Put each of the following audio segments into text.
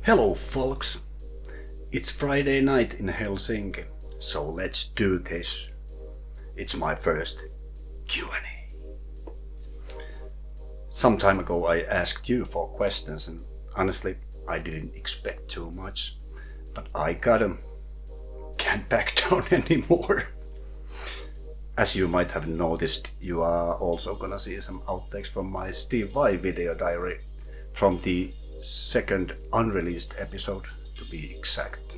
Hello folks, it's Friday night in Helsinki, so let's do this. It's my first Q&A. Some time ago I asked you for questions and honestly I didn't expect too much, but I got 'em. Can't back down anymore. As you might have noticed, you are also gonna see some outtakes from my Steve Vai video diary from the second unreleased episode, to be exact.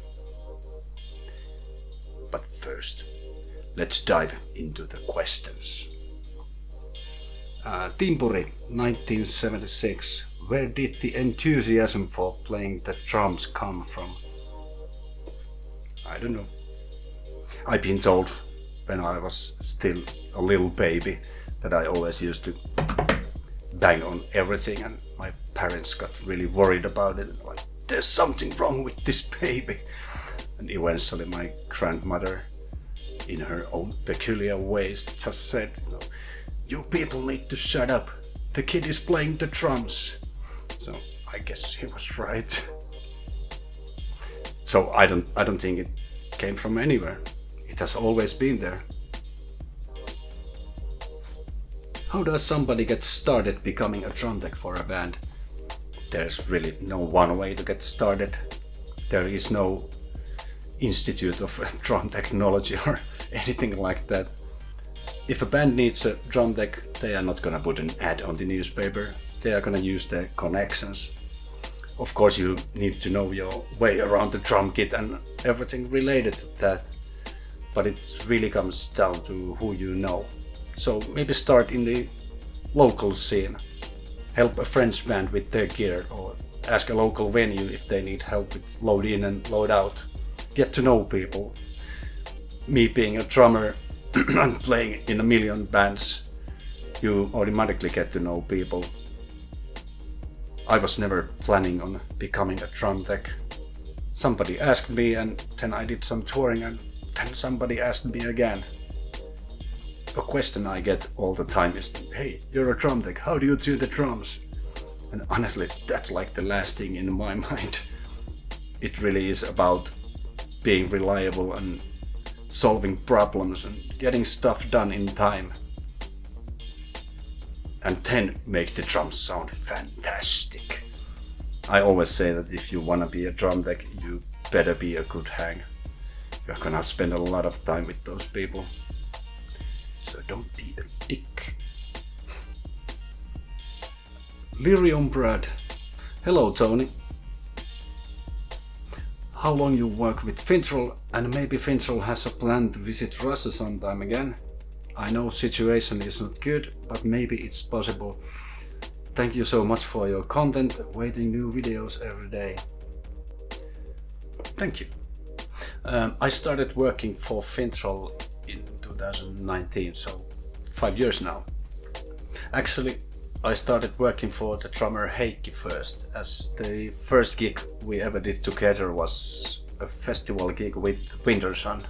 But first, let's dive into the questions. Tampere, 1976. Where did the enthusiasm for playing the drums come from? I don't know. I've been told when I was still a little baby that I always used to bang on everything, and my parents got really worried about it, like there's something wrong with this baby. And eventually my grandmother, in her own peculiar ways, just said, you people need to shut up, the kid is playing the drums. So I guess he was right. So I don't think it came from anywhere. It has always been there. How does somebody get started becoming a drum tech for a band? There's really no one way to get started. There is no institute of drum technology or anything like that. If a band needs a drum tech, they are not gonna put an ad on the newspaper. They are gonna use their connections. Of course you need to know your way around the drum kit and everything related to that. But it really comes down to who you know. So maybe start in the local scene. Help a French band with their gear, or ask a local venue if they need help with load in and load out. Get to know people. Me being a drummer and playing in a million bands, you automatically get to know people. I was never planning on becoming a drum tech. Somebody asked me and then I did some touring and then somebody asked me again. A question I get all the time is, hey, you're a drum tech, how do you do the drums? And honestly, that's like the last thing in my mind. It really is about being reliable and solving problems and getting stuff done in time. And then make the drums sound fantastic. I always say that if you wanna be a drum tech, you better be a good hang. You're gonna spend a lot of time with those people. So don't be a dick. Lyrium Brad. Hello Toni. How long you work with Finntroll, and maybe Finntroll has a plan to visit Russia sometime again? I know situation is not good, but maybe it's possible. Thank you so much for your content, waiting new videos every day. Thank you. I started working for Finntroll in 2019, so 5 years now. Actually, I started working for the drummer Heikki first, as the first gig we ever did together was a festival gig with Wintersun.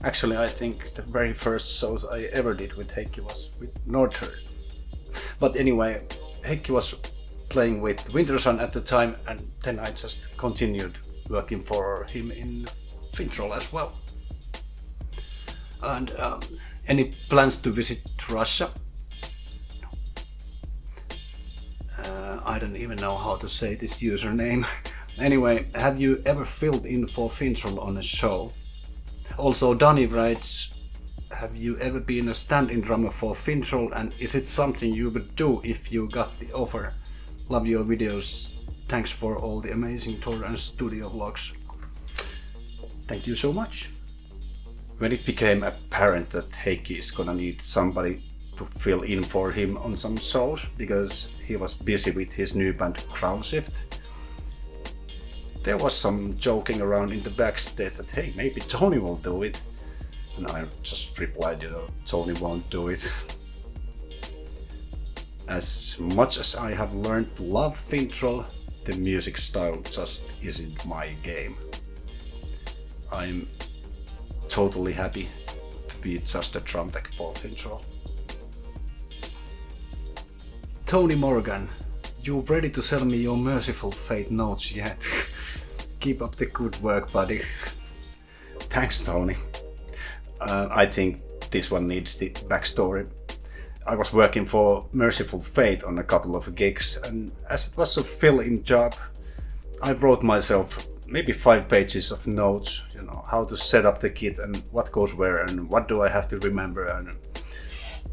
Actually, I think the very first shows I ever did with Heikki was with Northern. But anyway, Heikki was playing with Wintersun at the time, and then I just continued working for him in Finntroll as well. And any plans to visit Russia? I don't even know how to say this username. Anyway, have you ever filled in for Finntroll on a show? Also, Donny writes, have you ever been a stand-in drummer for Finntroll, and is it something you would do if you got the offer? Love your videos. Thanks for all the amazing tour and studio vlogs. Thank you so much. When it became apparent that Heikki is gonna need somebody to fill in for him on some shows because he was busy with his new band Crown Shift, there was some joking around in the backstage that hey, maybe Toni will do it. And I just replied, Toni won't do it. As much as I have learned to love Finntroll, the music style just isn't my game. I'm totally happy to be just a drum tech for Finntroll. Tony Morgan, you ready to sell me your Mercyful Fate notes yet? Keep up the good work, buddy. Thanks, Toni. I think this one needs the backstory. I was working for Mercyful Fate on a couple of gigs, and as it was a fill-in job, I wrote myself maybe 5 pages of notes, how to set up the kit and what goes where and what do I have to remember, and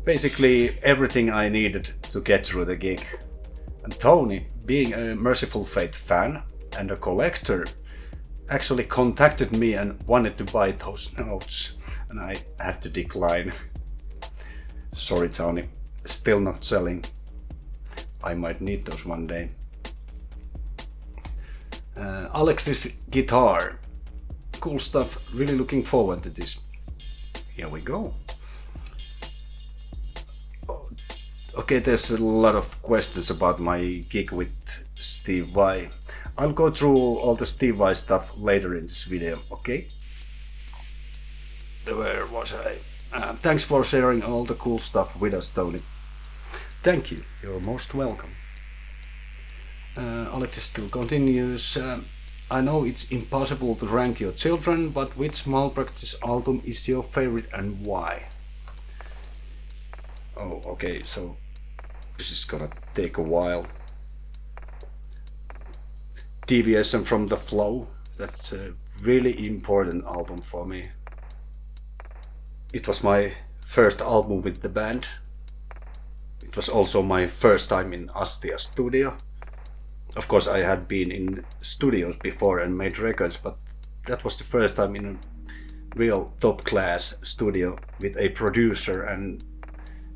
basically everything I needed to get through the gig. And Toni, being a Mercyful Fate fan and a collector, actually contacted me and wanted to buy those notes, and I had to decline. Sorry, Toni, still not selling. I might need those one day. Alex's guitar. Cool stuff, really looking forward to this. Here we go. Okay, there's a lot of questions about my gig with Steve Vai. I'll go through all the Steve Vai stuff later in this video, okay? Where was I? Thanks for sharing all the cool stuff with us, Toni. Thank you, you're most welcome. Alex still continues. I know it's impossible to rank your children, but which Malpractice album is your favorite and why? Oh, okay, so this is gonna take a while. Deviation from the Flow, that's a really important album for me. It was my first album with the band. It was also my first time in Astia studio. Of course, I had been in studios before and made records, but that was the first time in a real top class studio with a producer and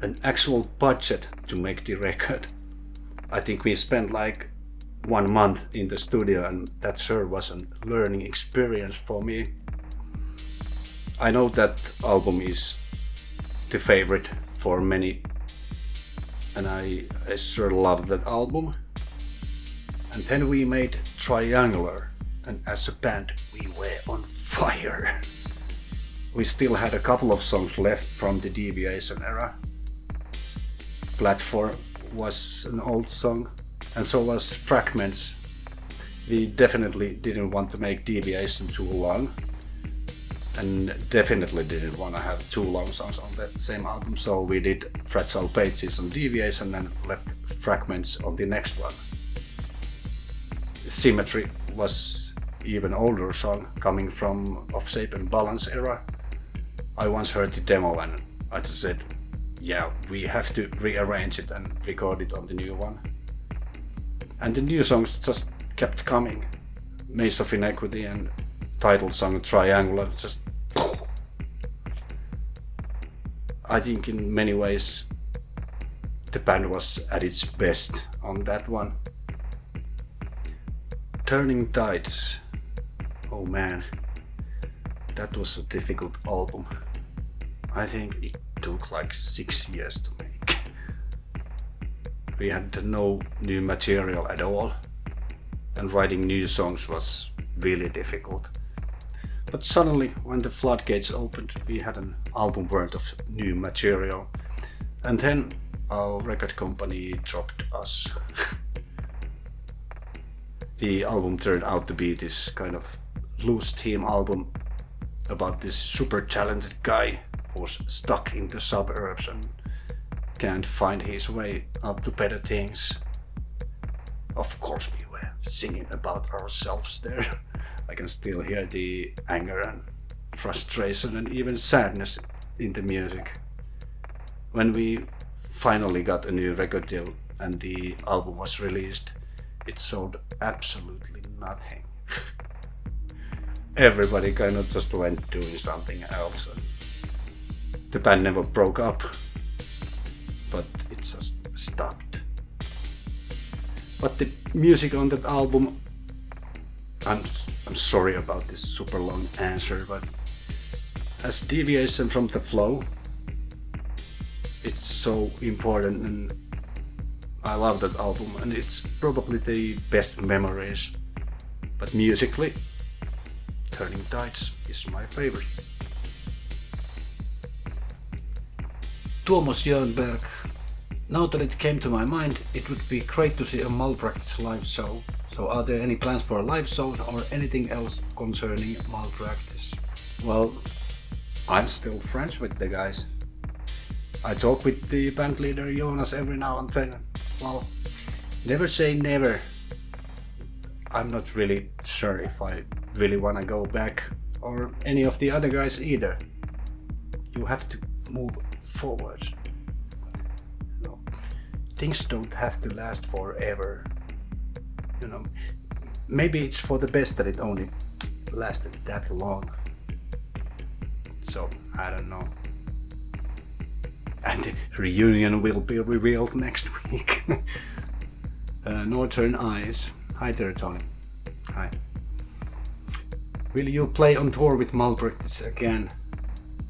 an actual budget to make the record. I think we spent like 1 month in the studio, and that sure was a learning experience for me. I know that album is the favorite for many, and I sure love that album. And then we made Triangular, and as a band we were on fire. We still had a couple of songs left from the Deviation era. Platform was an old song, and so was Fragments. We definitely didn't want to make Deviation too long, and definitely didn't want to have 2 long songs on the same album, so we did Fragile Pages on Deviation and left Fragments on the next one. Symmetry was even older song, coming from Off Shape and Balance era. I once heard the demo and I just said, yeah, we have to rearrange it and record it on the new one. And the new songs just kept coming. Maze of Inequity and title song Triangular, just... I think in many ways the band was at its best on that one. Turning Tides. Oh man, that was a difficult album. I think it took like 6 years to make. We had no new material at all, and writing new songs was really difficult. But suddenly, when the floodgates opened, we had an album worth of new material, and then our record company dropped us. The album turned out to be this kind of loose theme album about this super talented guy who's stuck in the suburbs and can't find his way out to better things. Of course we were singing about ourselves there. I can still hear the anger and frustration and even sadness in the music. When we finally got a new record deal and the album was released, it sold absolutely nothing. Everybody kind of just went doing something else, and the band never broke up, but it just stopped. But the music on that album, I'm sorry about this super long answer, but as Deviation from the Flow, it's so important, and I love that album, and it's probably the best memories. But musically, Turning Tides is my favorite. Tuomas Jönberg, now that it came to my mind, it would be great to see a Malpractice live show. So are there any plans for live shows or anything else concerning Malpractice? Well, I'm still friends with the guys. I talk with the band leader Jonas every now and then. Well, never say never. I'm not really sure if I really want to go back, or any of the other guys either. You have to move forward. No, things don't have to last forever. You know, maybe it's for the best that it only lasted that long. So, I don't know. And the reunion will be revealed next week. Northern Eyes. Hi there, Toni. Hi. Will you play on tour with Malpractice again?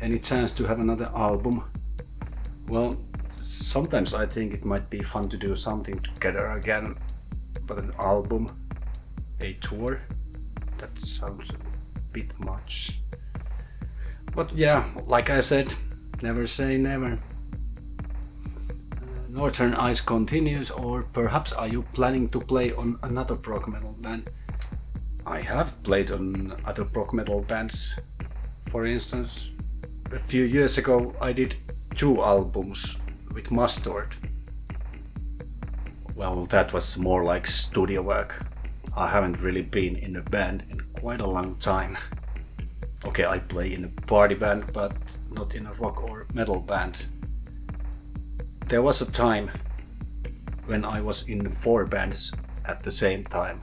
Any chance to have another album? Well, sometimes I think it might be fun to do something together again, but an album, a tour, that sounds a bit much. But yeah, like I said, never say never. Northern Ice continues, or perhaps are you planning to play on another prog metal band? I have played on other prog metal bands. For instance, a few years ago I did 2 albums with Mustard. Well, that was more like studio work. I haven't really been in a band in quite a long time. Okay, I play in a party band, but not in a rock or metal band. There was a time when I was in 4 bands at the same time.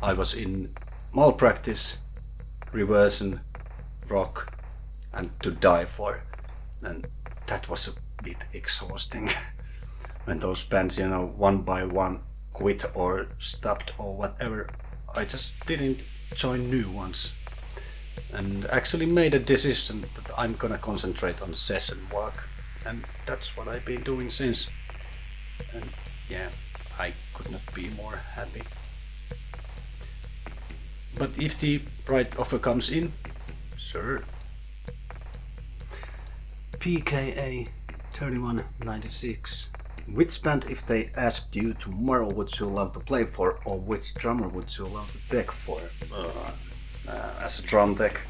I was in Malpractice, Reversion, Rock, and To Die For, and that was a bit exhausting. When those bands, one by one quit or stopped or whatever, I just didn't join new ones, and actually made a decision that I'm gonna concentrate on session work. And that's what I've been doing since. And yeah, I could not be more happy. But if the right offer comes in, sure. PKA 3196. Which band, if they asked you tomorrow, would you love to play for, or which drummer would you love to tech for? As a drum tech,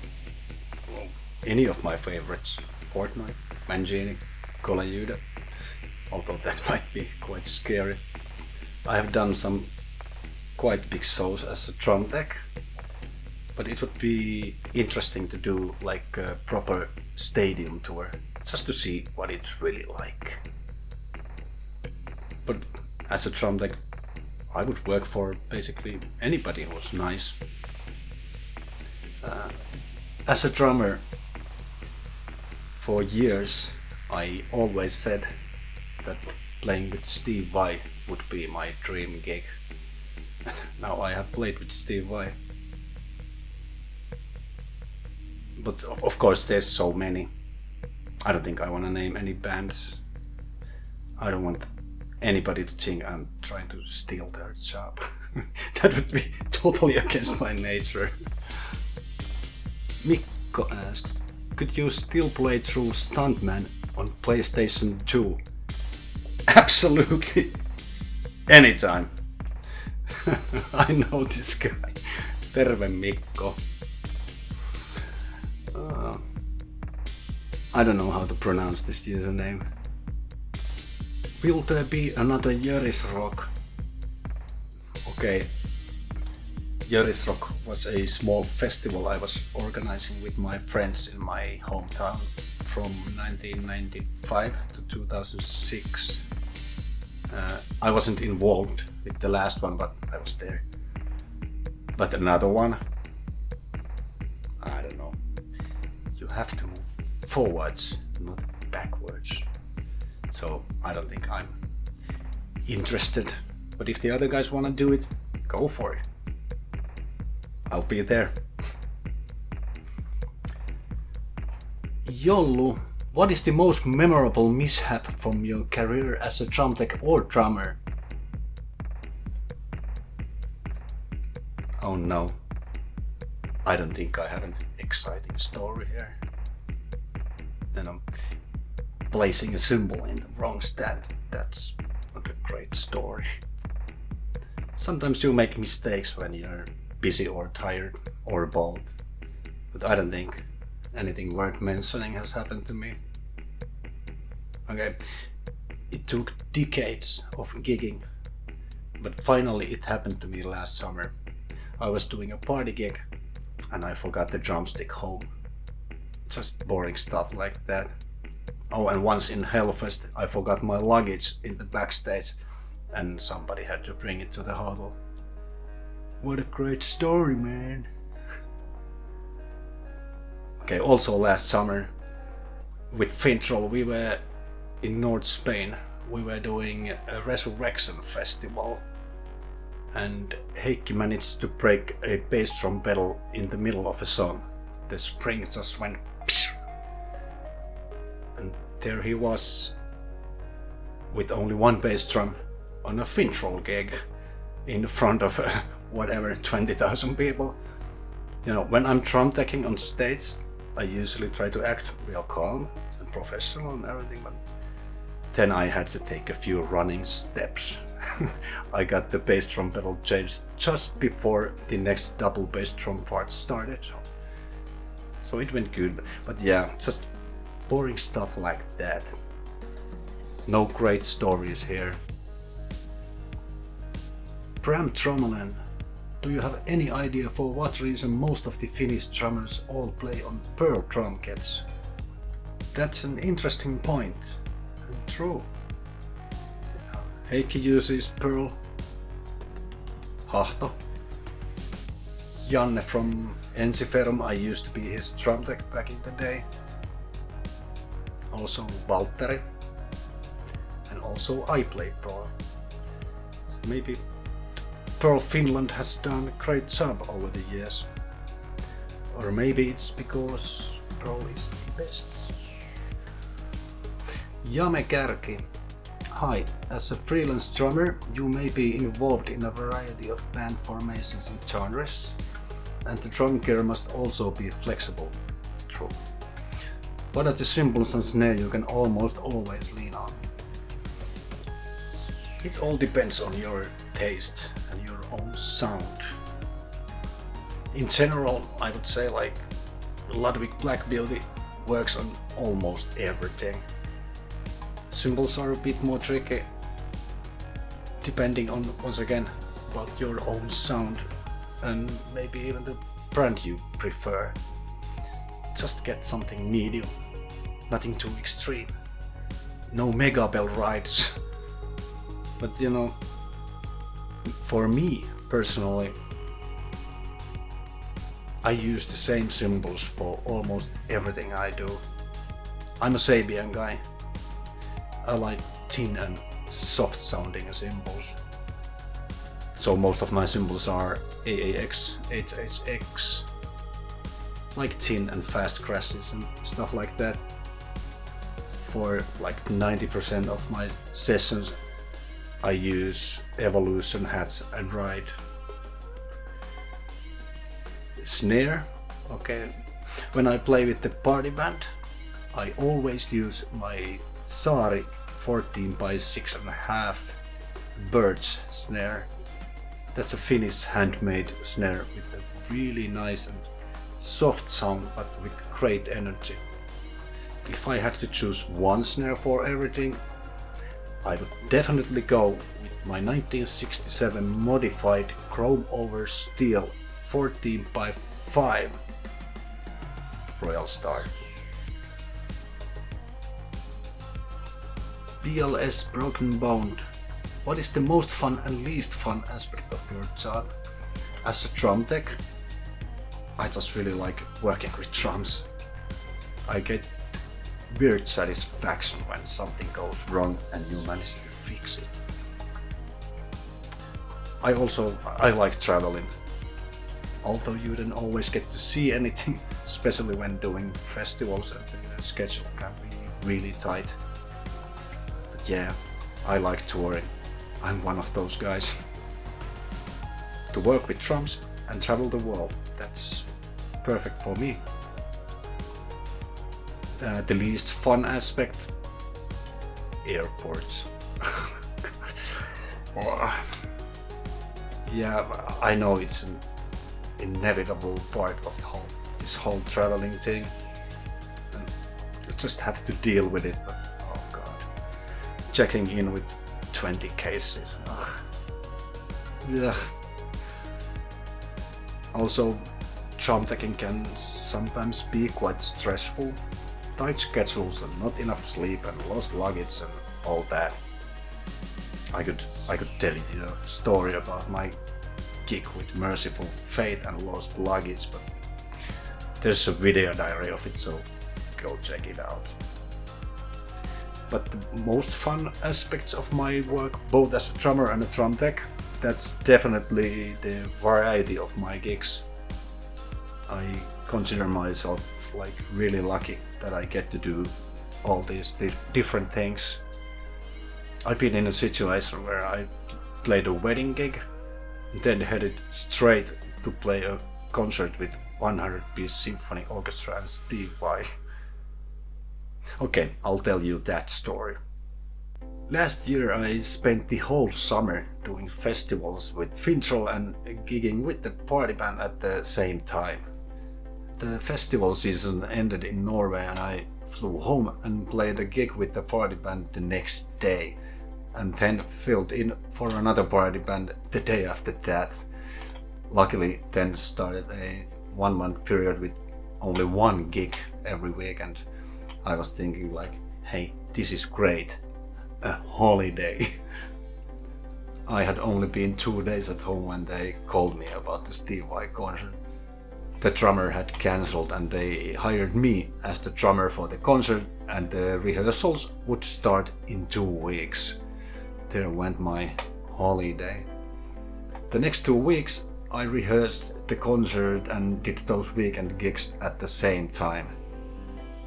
well, any of my favorites. Portnoy, Mangini, Colaiuta, although that might be quite scary. I have done some quite big shows as a drum tech, but it would be interesting to do like a proper stadium tour, just to see what it's really like. But as a drum tech, I would work for basically anybody who was nice. As a drummer, for years I always said that playing with Steve Vai would be my dream gig. Now I have played with Steve Vai. But of course there's so many. I don't think I want to name any bands. I don't want anybody to think I'm trying to steal their job. That would be totally against my nature. Mikko asks, could you still play through Stuntman on PlayStation 2? Absolutely. Anytime. I know this guy. Terve Mikko. I don't know how to pronounce this username. Will there be another Jöris Rock? Okay. Jöris Rock was a small festival I was organizing with my friends in my hometown from 1995 to 2006. I wasn't involved with the last one, but I was there. But another one? I don't know. You have to move forwards, not backwards. So I don't think I'm interested. But if the other guys want to do it, go for it. I'll be there. Jollu, what is the most memorable mishap from your career as a drum tech or drummer? Oh no. I don't think I have an exciting story here. Then I'm placing a cymbal in the wrong stand. That's not a great story. Sometimes you make mistakes when you're busy or tired or both, but I don't think anything worth mentioning has happened to me. Okay, it took decades of gigging, but finally it happened to me last summer. I was doing a party gig and I forgot the drumstick home. Just boring stuff like that. Oh, and once in Hellfest I forgot my luggage in the backstage and somebody had to bring it to the hotel. What a great story, man. Okay, also last summer with Finntroll we were in North Spain. We were doing a resurrection festival and Heikki managed to break a bass drum pedal in the middle of a song. The spring just went psh, and there he was with only one bass drum on a Finntroll gig in front of whatever 20,000 people. You know, when I'm drum teching on stage I usually try to act real calm and professional and everything, but then I had to take a few running steps. I got the bass drum pedal changed just before the next double bass drum part started, so it went good. But yeah, just boring stuff like that. No great stories here. Bram Trommelen, do you have any idea for what reason most of the Finnish drummers all play on pearl drum kits? That's an interesting point, and true. Heikki uses pearl. Hahto. Janne from Ensiferum, I used to be his drum tech back in the day. Also Valtteri. And also I play pearl. So maybe Pearl Finland has done a great job over the years. Or maybe it's because pearl is the best. Jame Kärki. Hi, as a freelance drummer, you may be involved in a variety of band formations and genres, and the drum gear must also be flexible. True. What are the cymbals and snare you can almost always lean on? It all depends on your taste and your own sound. In general, I would say like Ludwig Black Beauty works on almost everything. Cymbals are a bit more tricky, depending on, once again, about your own sound and maybe even the brand you prefer. Just get something medium, nothing too extreme. No mega bell rides. But you know, for me personally, I use the same cymbals for almost everything I do. I'm a Sabian guy. I like thin and soft sounding cymbals. So most of my cymbals are AAX, HHX, like thin and fast crashes and stuff like that. For like 90% of my sessions I use Evolution hats and ride. Snare, okay. When I play with the party band, I always use my Saari 14x6.5 birch snare. That's a Finnish handmade snare with a really nice and soft sound but with great energy. If I had to choose one snare for everything, I would definitely go with my 1967 modified chrome over steel 14x5 Royal Star. BLS Broken Boned. What is the most fun and least fun aspect of your job? As a drum tech, I just really like working with drums. I get weird satisfaction when something goes wrong and you manage to fix it. I like traveling. Although you don't always get to see anything, especially when doing festivals and the schedule can be really tight. But yeah, I like touring. I'm one of those guys. To work with drums and travel the world, that's perfect for me. The least fun aspect? Airports. Yeah, I know it's an inevitable part of this whole traveling thing, and you just have to deal with it. But oh god, checking in with 20 cases. Yeah. Also, drum teching can sometimes be quite stressful. Tight schedules and not enough sleep and lost luggage and all that. I could tell you a story about my gig with Mercyful Fate and lost luggage, but there's a video diary of it, so go check it out. But the most fun aspects of my work, both as a drummer and a drum tech, that's definitely the variety of my gigs. I consider myself like really lucky that I get to do all these different things. I've been in a situation where I played a wedding gig and then headed straight to play a concert with 100-piece symphony orchestra and Steve Vai. Okay, I'll tell you that story. Last year I spent the whole summer doing festivals with Finntroll and gigging with the party band at the same time. The festival season ended in Norway and I flew home and played a gig with the party band the next day, and then filled in for another party band the day after that. Luckily then started a 1-month period with only one gig every week, and I was thinking like, hey, this is great, a holiday. I had only been 2 days at home when they called me about the Steve Vai concert. The drummer had cancelled and they hired me as the drummer for the concert, and the rehearsals would start in 2 weeks. There went my holiday. The next 2 weeks I rehearsed the concert and did those weekend gigs at the same time.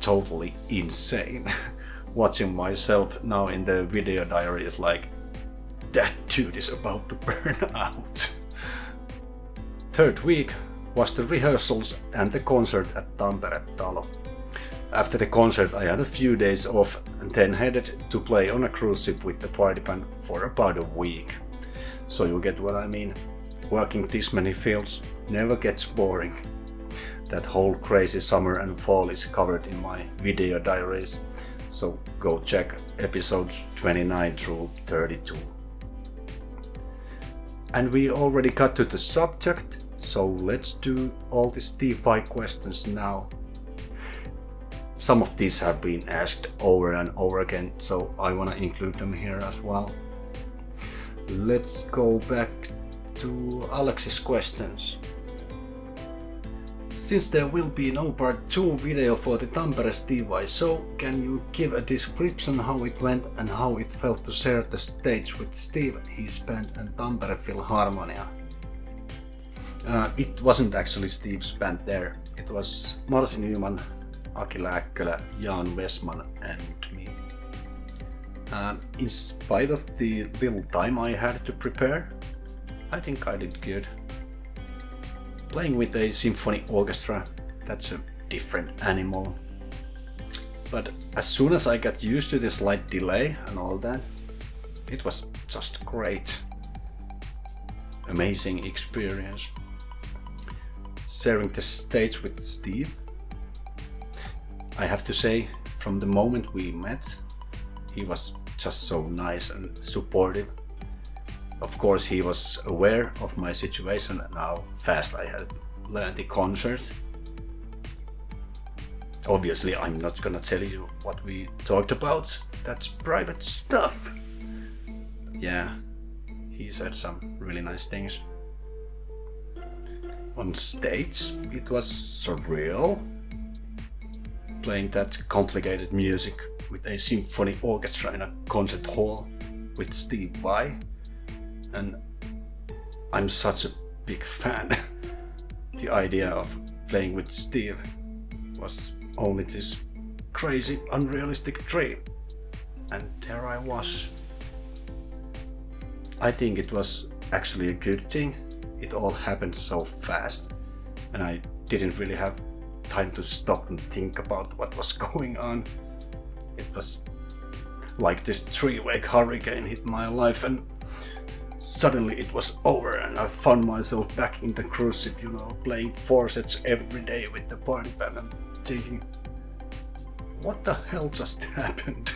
Totally insane. Watching myself now in the video diary is like, that dude is about to burn out. Third week was the rehearsals and the concert at Tampere Talo. After the concert I had a few days off and then headed to play on a cruise ship with the party band for about a week. So you get what I mean. Working this many fields never gets boring. That whole crazy summer and fall is covered in my video diaries, so go check episodes 29 through 32. And we already got to the subject, so let's do all the Steve Vai questions now. Some of these have been asked over and over again, so I wanna include them here as well. Let's go back to Alex's questions. Since there will be no part 2 video for the Tampere Steve Vai show, can you give a description how it went and how it felt to share the stage with Steve, his band and Tampere Filharmonia? It wasn't actually Steve's band there, it was Marci Nyman, Aki Lääkkölä, Jan Westman and me. In spite of the little time I had to prepare, I think I did good. Playing with a symphony orchestra, that's a different animal. But as soon as I got used to the slight delay and all that, it was just great. Amazing experience. Sharing the stage with Steve, I have to say, from the moment we met, he was just so nice and supportive. Of course, he was aware of my situation and how fast I had learned the concert. Obviously, I'm not gonna tell you what we talked about, that's private stuff. But yeah, he said some really nice things. On stage, it was surreal. Playing that complicated music with a symphony orchestra in a concert hall with Steve Vai. And I'm such a big fan. The idea of playing with Steve was only this crazy, unrealistic dream. And there I was. I think it was actually a good thing. It all happened so fast, and I didn't really have time to stop and think about what was going on. It was like this 3-week hurricane hit my life, and Suddenly it was over and I found myself back in the cruise ship, playing 4 sets every day with the party band and thinking, what the hell just happened?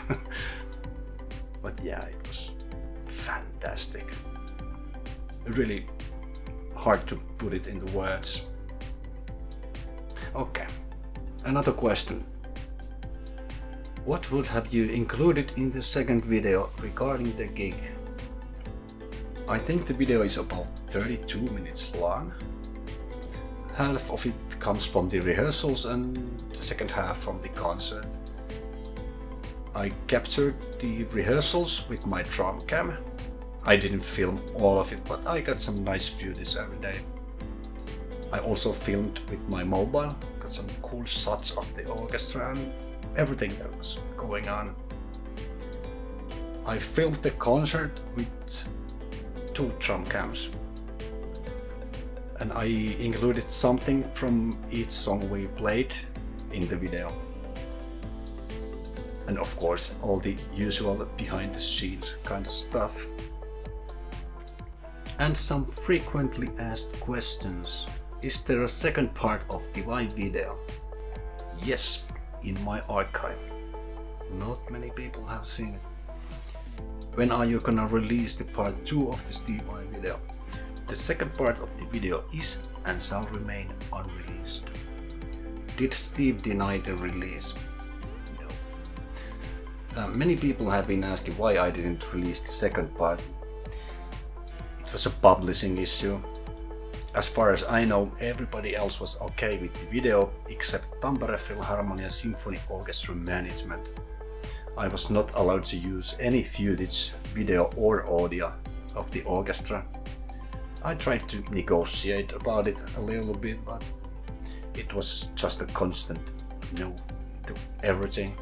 But yeah, it was fantastic. Really hard to put it into words. Okay, another question. What would have you included in the second video regarding the gig? I think the video is about 32 minutes long. Half of it comes from the rehearsals and the second half from the concert. I captured the rehearsals with my drum cam. I didn't film all of it, but I got some nice footage every day. I also filmed with my mobile, got some cool shots of the orchestra and everything that was going on. I filmed the concert with 2 drum cams, and I included something from each song we played in the video. And of course, all the usual behind the scenes kind of stuff. And some frequently asked questions. Is there a second part of the Vai video? Yes, in my archive. Not many people have seen it. When are you gonna release the part 2 of the Steve Vai video? The second part of the video is and shall remain unreleased. Did Steve deny the release? No. Many people have been asking why I didn't release the second part. It was a publishing issue. As far as I know, everybody else was okay with the video except Tampere Filharmonia Symphony Orchestra management. I was not allowed to use any footage, video or audio of the orchestra. I tried to negotiate about it a little bit, but it was just a constant no to everything.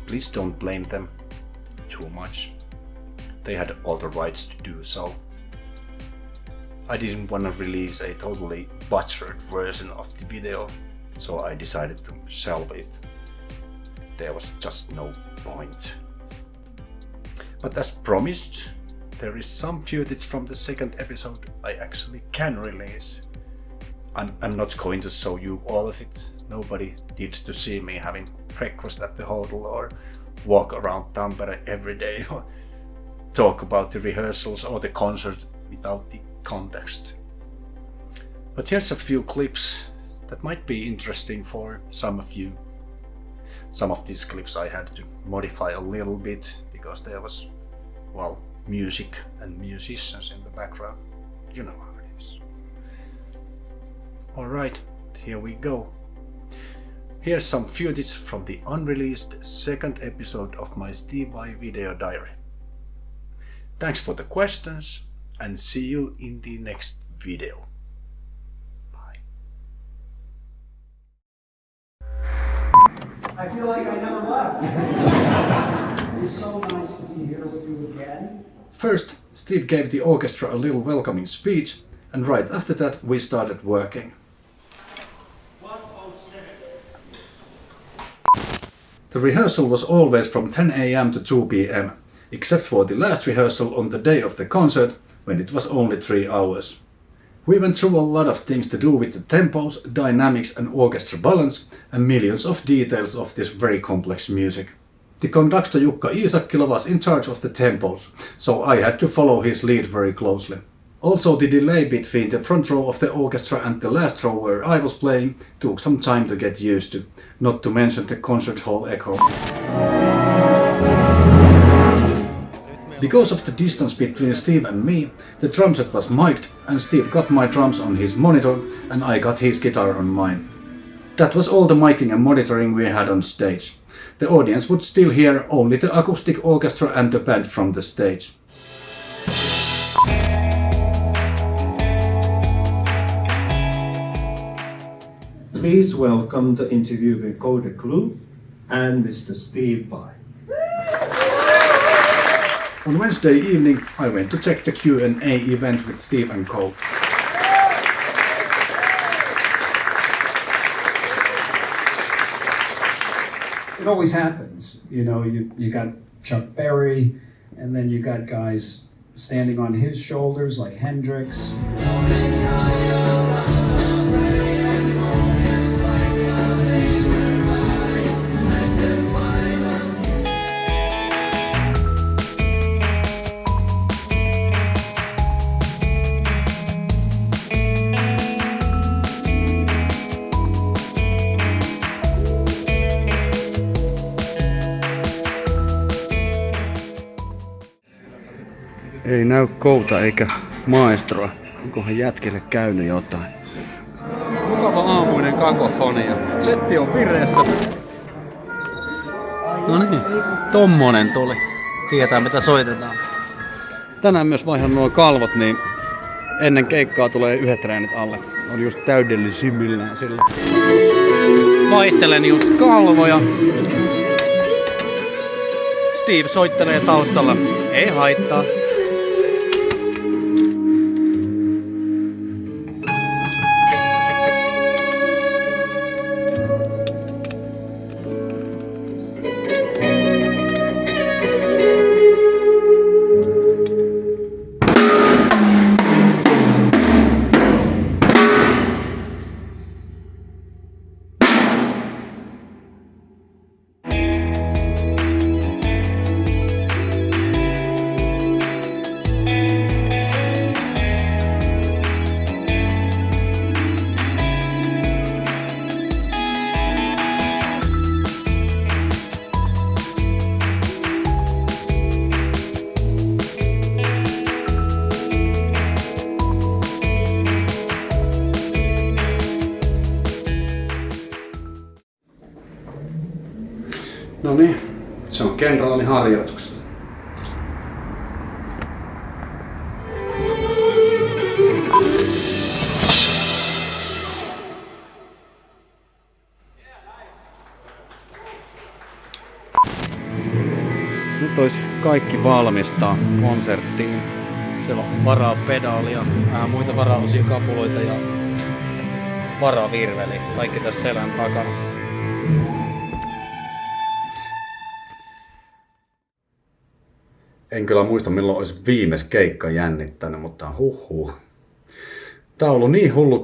Please don't blame them too much. They had all the rights to do so. I didn't want to release a totally butchered version of the video, so I decided to shelve it. There was just no point. But as promised, there is some footage from the second episode I actually can release. I'm not going to show you all of it. Nobody needs to see me having breakfast at the hotel or walk around Tampere every day or talk about the rehearsals or the concert without the context. But here's a few clips that might be interesting for some of you. Some of these clips I had to modify a little bit because there was, well, music and musicians in the background. You know how it is. Alright, here we go. Here's some footage from the unreleased second episode of my Steve Vai video diary. Thanks for the questions and see you in the next video. Bye. I feel like I never left. It's so nice to be here with you again. First, Steve gave the orchestra a little welcoming speech, and right after that we started working. 107. The rehearsal was always from 10 AM to 2 PM, except for the last rehearsal on the day of the concert, when it was only 3 hours. We went through a lot of things to do with the tempos, dynamics and orchestra balance, and millions of details of this very complex music. The conductor Jukka Iisakkila was in charge of the tempos, so I had to follow his lead very closely. Also, the delay between the front row of the orchestra and the last row where I was playing took some time to get used to, not to mention the concert hall echo. Because of the distance between Steve and me, the drum set was mic'd and Steve got my drums on his monitor and I got his guitar on mine. That was all the miking and monitoring we had on stage. The audience would still hear only the acoustic orchestra and the band from the stage. Please welcome the interview with Code Clue and Mr. Steve Vai. On Wednesday evening, I went to check the Q&A event with Steve and Co. It always happens. You know, you got Chuck Berry, and then you got guys standing on his shoulders like Hendrix. Ei näy Kouta eikä maestroa. Onkohan jätkille käynyt jotain? Mukava aamuinen kakofonia. Setti on vireessä. No niin, tommonen tuli. Tietää mitä soitetaan. Tänään myös vaihan nuo kalvot, niin ennen keikkaa tulee yhdet treenit alle. On just täydellisimmillään sillä. Vaihtelen just kalvoja. Steve soittelee taustalla. Ei haittaa. No niin, se on kenraalin harjoitus. Nyt olisi kaikki valmista konserttiin. Siellä on varapedaalia, vähän muita varaosia, kapuloita ja varavirveli. Kaikki tässä selän takana. En kyllä muista milloin olisi viimeis keikka jännittänyt, mutta huhhuh. Tää on ollut niin hullu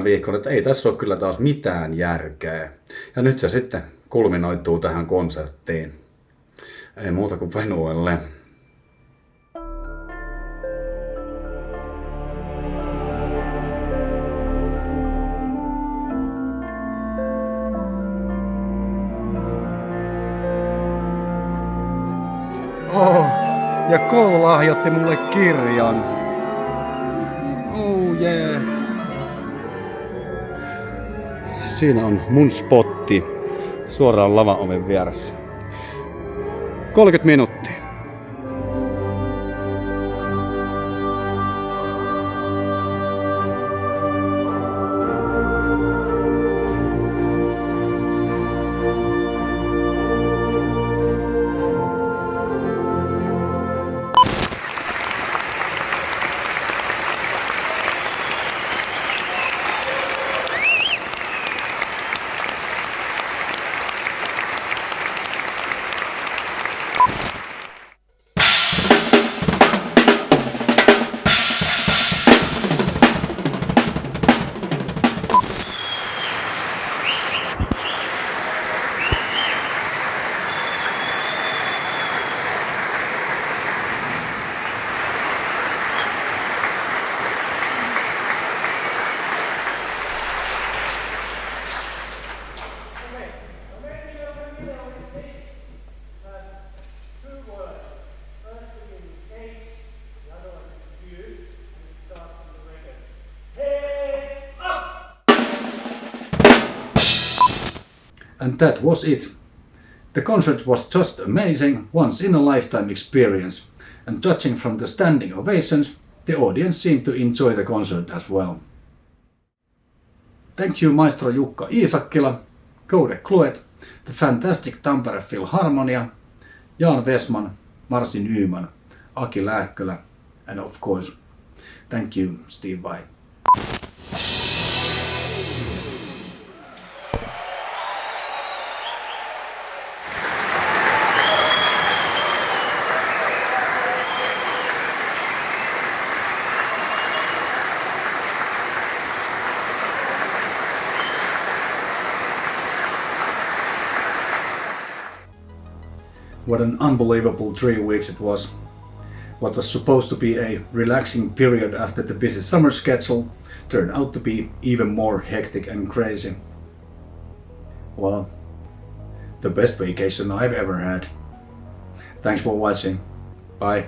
2-3 viikkoa, että ei tässä ole kyllä taas mitään järkeä. Ja nyt se sitten kulminoituu tähän konserttiin. Ei muuta kuin venuelle. Ja Cole lahjoitti mulle kirjan. Oh yeah. Siinä on mun spotti suoraan lavan oven vieressä. 30 minuuttia. And that was it. The concert was just amazing, once in a lifetime experience, and judging from the standing ovations, the audience seemed to enjoy the concert as well. Thank you Maestro Jukka Iisakkila, Kode Kluet, the fantastic Tampere Filharmonia, Jan Westman, Marci Nyman, Aki Lääkkölä, and of course, thank you Steve Vai. What an unbelievable 3 weeks it was. What was supposed to be a relaxing period after the busy summer schedule turned out to be even more hectic and crazy. Well, the best vacation I've ever had. Thanks for watching. Bye.